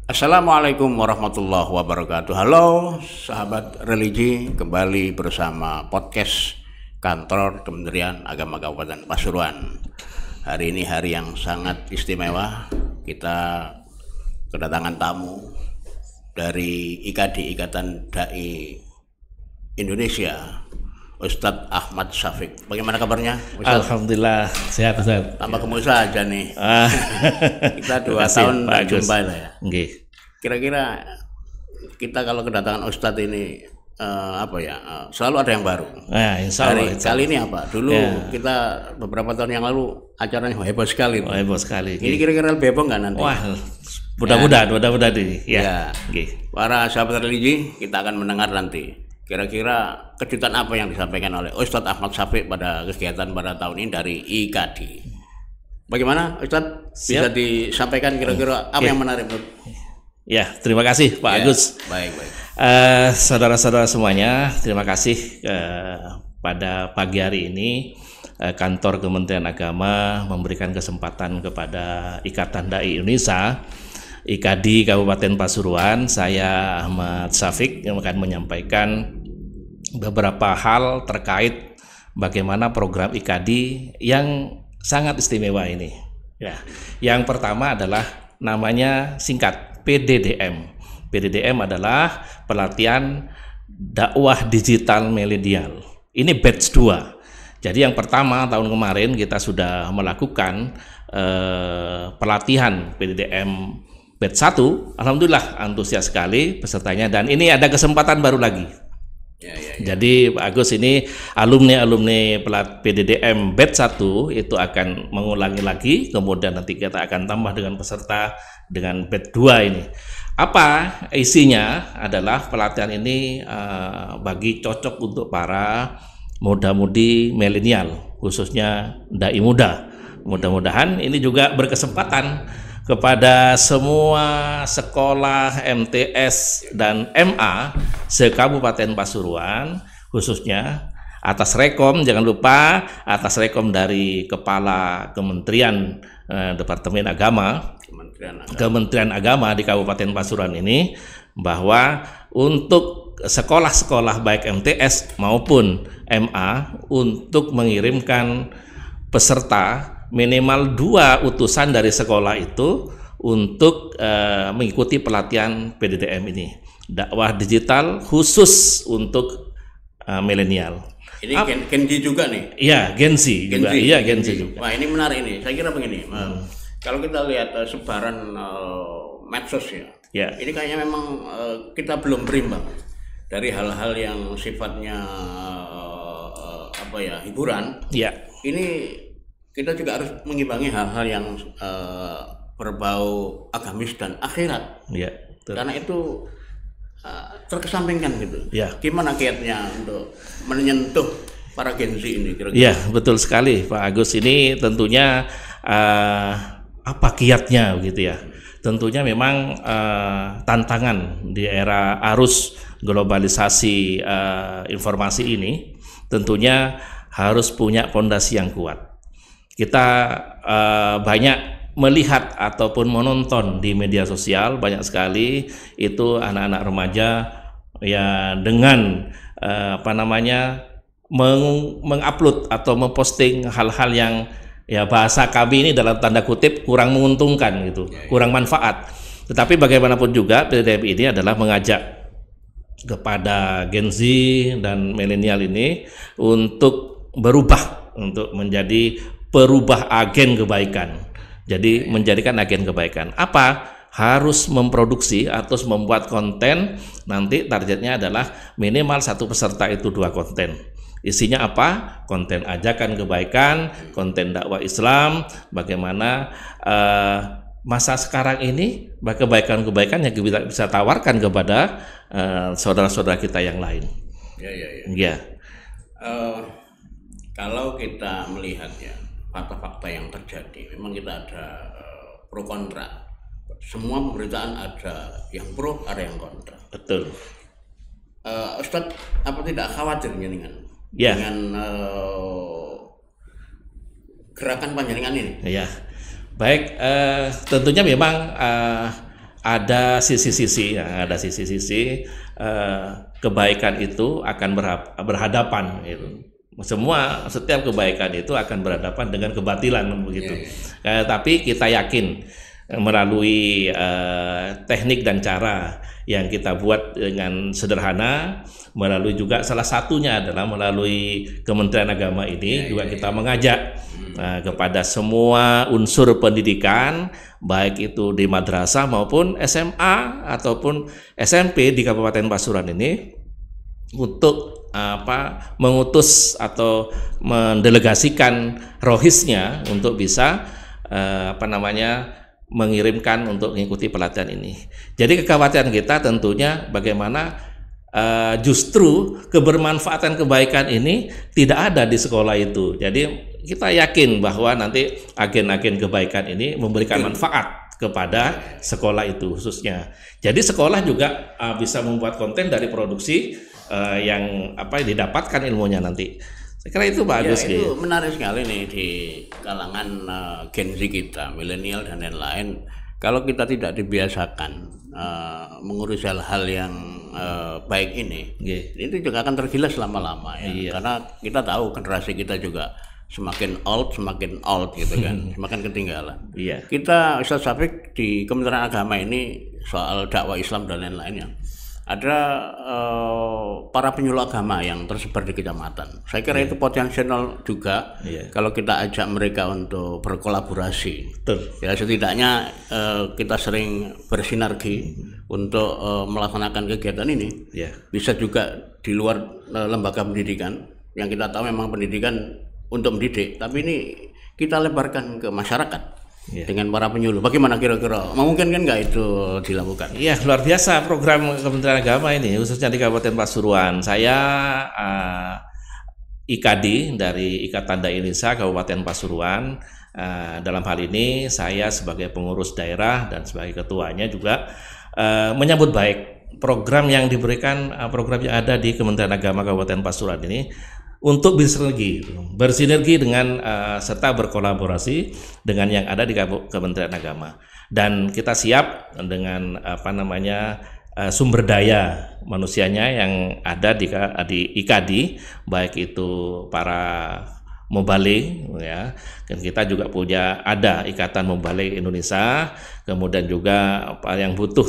Assalamualaikum warahmatullahi wabarakatuh. Halo sahabat religi, kembali bersama podcast kantor Kementerian Agama Kabupaten Pasuruan. Hari ini hari yang sangat istimewa. Kita kedatangan tamu dari IKD, Ikatan Dai Indonesia, Ustadz Ahmad Syafiq. Bagaimana kabarnya, Ustadz? Alhamdulillah sehat, Ustadz. Tambah gemuk saja nih. Kita 2 tahun tak jumpa lah ya. Okay. Kira-kira kita kalau kedatangan Ustadz ini selalu ada yang baru. Insya Allah. Kali ini apa? Dulu kita beberapa tahun yang lalu acaranya heboh sekali. Heboh sekali. Ini kira-kira lebih heboh nggak nanti? Wah, mudah-mudahan nih. Ya. Para sahabat religi, kita akan mendengar nanti. Kira-kira kejutan apa yang disampaikan oleh Ustadz Ahmad Syafiq pada kegiatan pada tahun ini dari IKD. Bagaimana Ustadz? Bisa disampaikan kira-kira apa yang menarik? Ya, terima kasih Pak Agus. Baik. Saudara-saudara semuanya, terima kasih pada pagi hari ini kantor Kementerian Agama memberikan kesempatan kepada Ikatan Dai Indonesia IKD Kabupaten Pasuruan. Saya Ahmad Syafiq yang akan menyampaikan beberapa hal terkait bagaimana program IKD yang sangat istimewa ini. Ya, yang pertama adalah namanya singkat PDDM. PDDM adalah pelatihan dakwah digital milenial. Ini batch 2. Jadi yang pertama tahun kemarin kita sudah melakukan pelatihan PDDM batch 1. Alhamdulillah antusias sekali pesertanya, dan ini ada kesempatan baru lagi. Jadi Pak Agus, ini alumni PDDM batch 1 itu akan mengulangi lagi, kemudian nanti kita akan tambah dengan peserta dengan batch 2 ini. Apa isinya? Adalah pelatihan ini bagi cocok untuk para muda-mudi milenial, khususnya dai muda. Mudah-mudahan ini juga berkesempatan kepada semua sekolah MTS dan MA se-Kabupaten Pasuruan, khususnya atas rekom, jangan lupa atas rekom dari Kepala Kementerian Departemen Agama, Kementerian Agama di Kabupaten Pasuruan ini, bahwa untuk sekolah-sekolah baik MTS maupun MA untuk mengirimkan peserta minimal 2 utusan dari sekolah itu untuk mengikuti pelatihan PDDM ini, dakwah digital khusus untuk milenial. Ini Gen Z juga nih? Iya, Gen Z juga. Iya, Gen Z juga. Wah, ini menarik ini. Saya kira begini, kalau kita lihat sebaran medsos ya, ini kayaknya memang kita belum berimbang dari hal-hal yang sifatnya hiburan. Iya. Ini kita juga harus mengimbangi hal-hal yang berbau agamis dan akhirat. Iya. Karena itu terkesampingkan gitu. Ya. Gimana kiatnya untuk menyentuh para Gen Z ini kira-kira? Iya, betul sekali Pak Agus. Ini tentunya apa kiatnya gitu ya. Tentunya memang tantangan di era arus globalisasi informasi ini tentunya harus punya fondasi yang kuat. Kita banyak melihat ataupun menonton di media sosial, banyak sekali itu anak-anak remaja ya dengan mengupload atau memposting hal-hal yang ya bahasa kami ini dalam tanda kutip kurang menguntungkan gitu, kurang manfaat. Tetapi bagaimanapun juga PDDM ini adalah mengajak kepada Gen Z dan milenial ini untuk berubah, untuk menjadi perubah agen kebaikan. Jadi menjadikan agen kebaikan. Apa? Harus memproduksi atau membuat konten. Nanti targetnya adalah minimal 1 peserta itu 2 konten. Isinya apa? Konten ajakan kebaikan, konten dakwah Islam, bagaimana masa sekarang ini kebaikan-kebaikan yang kita bisa tawarkan kepada saudara-saudara kita yang lain. Ya. Kalau kita melihat ya fakta-fakta yang terjadi, memang kita ada pro kontra. Semua pemberitaan ada yang pro, ada yang kontra. Betul. Ustadz, apa tidak khawatir dengan gerakan panjenengan ini? Ya, baik. Tentunya memang ada sisi-sisi, ya, ada sisi-sisi kebaikan itu akan berhadapan gitu. Setiap kebaikan itu akan berhadapan dengan kebatilan begitu. Tapi kita yakin melalui teknik dan cara yang kita buat dengan sederhana, melalui juga salah satunya adalah melalui Kementerian Agama ini juga kita mengajak kepada semua unsur pendidikan, baik itu di madrasah maupun SMA ataupun SMP di Kabupaten Pasuruan ini, untuk mengutus atau mendelegasikan rohisnya untuk bisa mengirimkan untuk mengikuti pelatihan ini. Jadi kekhawatiran kita tentunya bagaimana justru kebermanfaatan kebaikan ini tidak ada di sekolah itu. Jadi kita yakin bahwa nanti agen-agen kebaikan ini memberikan manfaat kepada sekolah itu khususnya. Jadi sekolah juga bisa membuat konten dari produksi yang didapatkan ilmunya nanti. Saya kira itu bagus. Itu menarik sekali nih di kalangan Gen Z kita, milenial dan lain-lain. Kalau kita tidak dibiasakan mengurus hal-hal yang baik ini, itu juga akan tergilas lama-lama ya. Karena kita tahu generasi kita juga semakin old gitu kan, semakin ketinggalan. Kita Ustaz Syafiq di Kementerian Agama ini soal dakwah Islam dan lain-lainnya. Ada para penyuluh agama yang tersebar di kecamatan. Saya kira itu potensial juga kalau kita ajak mereka untuk berkolaborasi. Ya setidaknya kita sering bersinergi untuk melaksanakan kegiatan ini. Bisa juga di luar lembaga pendidikan, yang kita tahu memang pendidikan untuk mendidik, tapi ini kita lebarkan ke masyarakat. Dengan para penyuluh, bagaimana kira-kira memungkinkan nggak itu dilakukan? Iya, luar biasa program Kementerian Agama ini, khususnya di Kabupaten Pasuruan. Saya IKADI dari Ikatan Dai Indonesia Kabupaten Pasuruan. Dalam hal ini saya sebagai pengurus daerah dan sebagai ketuanya juga menyambut baik program yang diberikan, program yang ada di Kementerian Agama Kabupaten Pasuruan ini, untuk bersinergi dengan serta berkolaborasi dengan yang ada di Kementerian Agama, dan kita siap dengan sumber daya manusianya yang ada di IKADI, baik itu para mubalik ya, dan kita juga ada Ikatan Mubalik Indonesia, kemudian juga yang butuh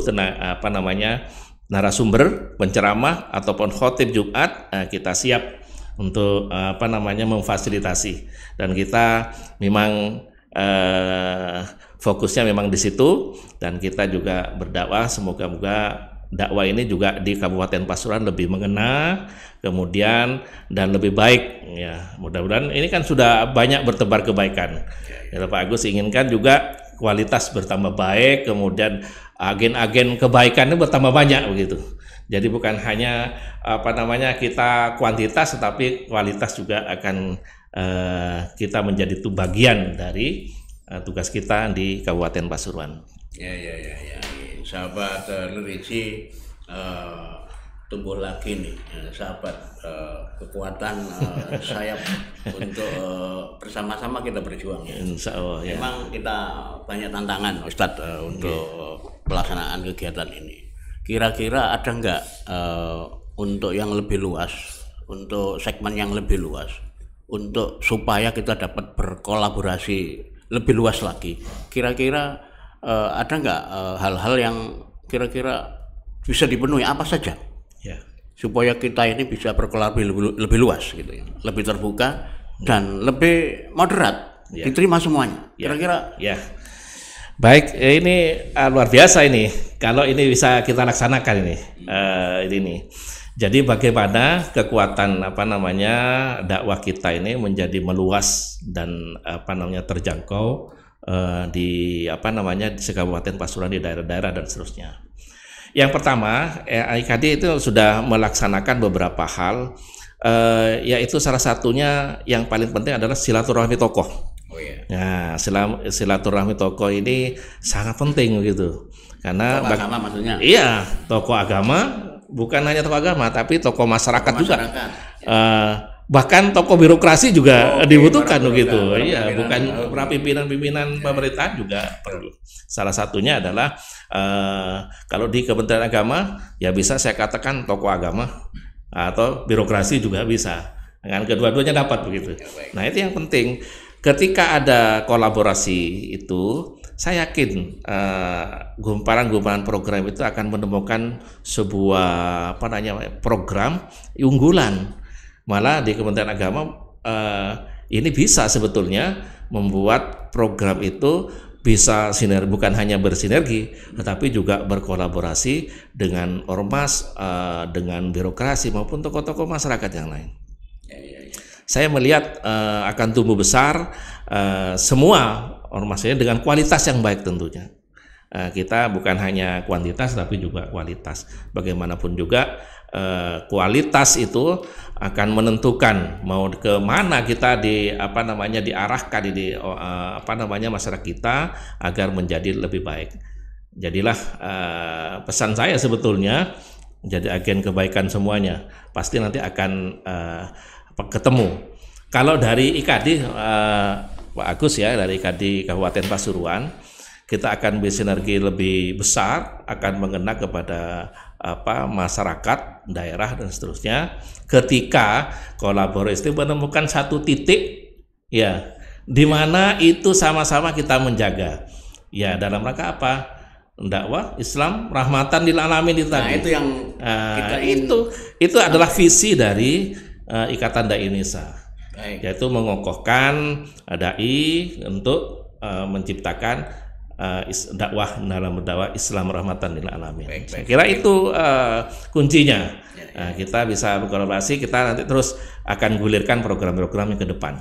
narasumber penceramah ataupun khotib Jumat, kita siap untuk memfasilitasi, dan kita memang fokusnya memang di situ, dan kita juga berdakwah, semoga-moga dakwah ini juga di Kabupaten Pasuruan lebih mengena, kemudian dan lebih baik ya. Mudah-mudahan ini kan sudah banyak bertebar kebaikan. Ya, Pak Agus inginkan juga kualitas bertambah baik, kemudian agen-agen kebaikan itu bertambah banyak begitu. Jadi bukan hanya kita kuantitas, tetapi kualitas juga akan kita menjadi bagian dari tugas kita di Kabupaten Pasuruan. Ya. Sahabat Lerici, tumbuh lagi nih, sahabat, kekuatan sayap untuk bersama-sama kita berjuang ya. Insya Allah ya. Memang kita banyak tantangan Ustadz untuk pelaksanaan kegiatan ini. Kira-kira ada nggak untuk yang lebih luas, untuk segmen yang lebih luas, untuk supaya kita dapat berkolaborasi lebih luas lagi? Kira-kira ada nggak hal-hal yang kira-kira bisa dipenuhi, apa saja? Supaya kita ini bisa berkolaborasi lebih luas gitu ya, lebih terbuka dan lebih moderat, diterima semuanya. Kira-kira baik, ini luar biasa ini. Kalau ini bisa kita laksanakan ini. Jadi bagaimana kekuatan dakwah kita ini menjadi meluas dan terjangkau di Kabupaten Pasuruan, di daerah-daerah dan seterusnya. Yang pertama, IKADI itu sudah melaksanakan beberapa hal, yaitu salah satunya yang paling penting adalah silaturahmi tokoh. Nah, silaturahmi tokoh ini sangat penting gitu, karena tokoh agama maksudnya. Iya, tokoh agama, bukan hanya tokoh agama, tapi tokoh masyarakat juga. bahkan tokoh birokrasi juga dibutuhkan begitu. Iya, bukan pimpinan-pimpinan pemerintahan juga perlu. Salah satunya adalah kalau di Kementerian Agama ya bisa saya katakan tokoh agama atau birokrasi juga bisa. Dengan kedua-duanya dapat begitu. Nah, itu yang penting. Ketika ada kolaborasi itu, saya yakin gumpalan-gumpalan program itu akan menemukan sebuah program unggulan. Malah di Kementerian Agama ini bisa sebetulnya membuat program itu bisa sinergi, bukan hanya bersinergi, tetapi juga berkolaborasi dengan ormas, dengan birokrasi maupun tokoh-tokoh masyarakat yang lain. Saya melihat akan tumbuh besar semua ormasnya dengan kualitas yang baik tentunya. Kita bukan hanya kuantitas tapi juga kualitas. Bagaimanapun juga kualitas itu akan menentukan mau ke mana kita diarahkan masyarakat kita agar menjadi lebih baik. Jadilah pesan saya sebetulnya jadi agen kebaikan semuanya. Pasti nanti akan ketemu. Kalau dari IKADI Pak Agus ya, dari IKADI Kabupaten Pasuruan, kita akan bersinergi lebih besar, akan mengena kepada masyarakat, daerah dan seterusnya. Ketika kolaborasi menemukan satu titik ya, di mana itu sama-sama kita menjaga. Ya, dalam rangka apa? Dakwah Islam rahmatan lil alamin itu tadi. Itu yang itu adalah visi dari Ikatan Dai Indonesia. Yaitu mengokohkan dai untuk menciptakan dakwah dalam dakwah Islam rahmatan lil alamin. Saya kira itu kuncinya. Kita bisa berkolaborasi, kita nanti terus akan gulirkan program-program yang ke depan.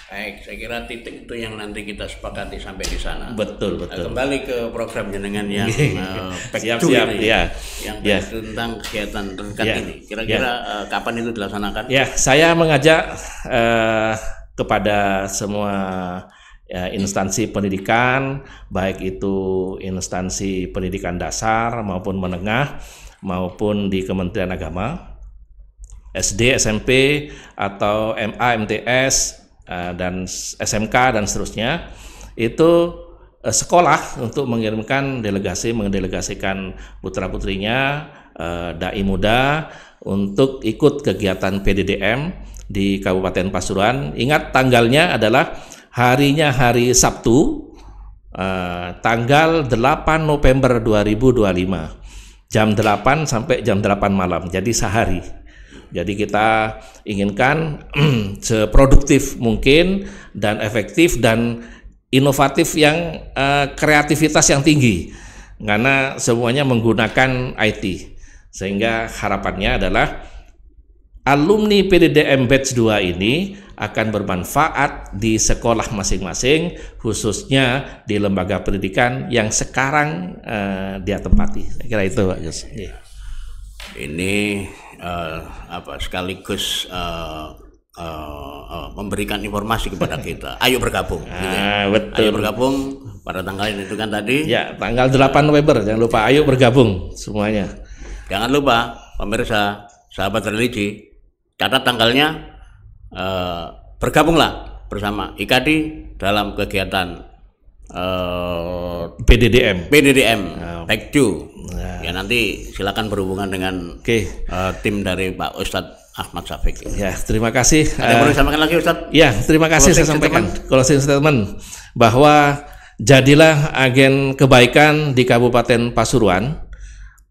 Baik, saya kira titik itu yang nanti kita sepakati sampai di sana. Betul. Kembali ke program jenengan yang siap ya. Yang tentang kegiatan terdekat ini. Kira-kira kapan itu dilaksanakan? Ya, saya mengajak kepada semua instansi pendidikan, baik itu instansi pendidikan dasar maupun menengah maupun di Kementerian Agama, SD, SMP atau MA, MTS dan SMK dan seterusnya, itu sekolah untuk mendelegasikan putra-putrinya dai muda untuk ikut kegiatan PDDM di Kabupaten Pasuruan. Ingat tanggalnya adalah hari Sabtu, tanggal 8 November 2025, jam 8 sampai jam 8 malam, jadi sehari. Jadi kita inginkan seproduktif mungkin dan efektif dan inovatif yang kreativitas yang tinggi, karena semuanya menggunakan IT. Sehingga harapannya adalah alumni PDDM Batch 2 ini akan bermanfaat di sekolah masing-masing, khususnya di lembaga pendidikan yang sekarang dia tempati. Saya kira itu, Pak Gus. Ini sekaligus memberikan informasi kepada kita. Ayo bergabung. Betul. Ayo bergabung pada tanggal ini itu kan tadi. Ya, tanggal 8 November. Jangan lupa, ayo bergabung semuanya. Jangan lupa pemirsa, sahabat religi, catat tanggalnya. Bergabunglah bersama IKADI dalam kegiatan PDDM Back to. Ya, nanti silakan berhubungan dengan tim dari Pak Ustadz Ahmad Syafiq. Ya, terima kasih. Ada yang perlu disampaikan lagi, Ustadz? Ya, terima kasih. Saya sampaikan closing statement bahwa jadilah agen kebaikan di Kabupaten Pasuruan.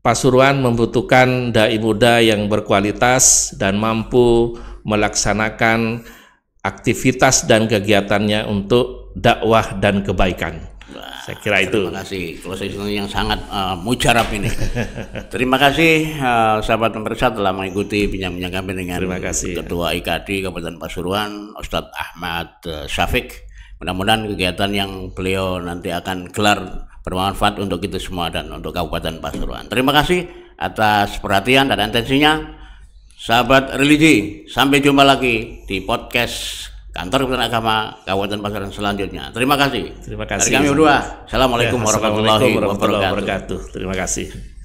Pasuruan membutuhkan dai muda yang berkualitas dan mampu melaksanakan aktivitas dan kegiatannya untuk dakwah dan kebaikan. Saya kira itu. Terima kasih. Closing yang sangat mujarab ini. Terima kasih sahabat pemirsa telah mengikuti bincang-bincang kami dengan Ketua IKADI Kabupaten Pasuruan, Ustadz Ahmad Syafiq. Mudah-mudahan kegiatan yang beliau nanti akan gelar bermanfaat untuk kita semua dan untuk Kabupaten Pasuruan. Terima kasih atas perhatian dan atensinya. Sahabat religi, sampai jumpa lagi di podcast Kantor Kementerian Agama Kabupaten Pasuruan selanjutnya. Terima kasih. Terima kasih. Dari kami berdua. Assalamualaikum warahmatullahi wabarakatuh. Terima kasih.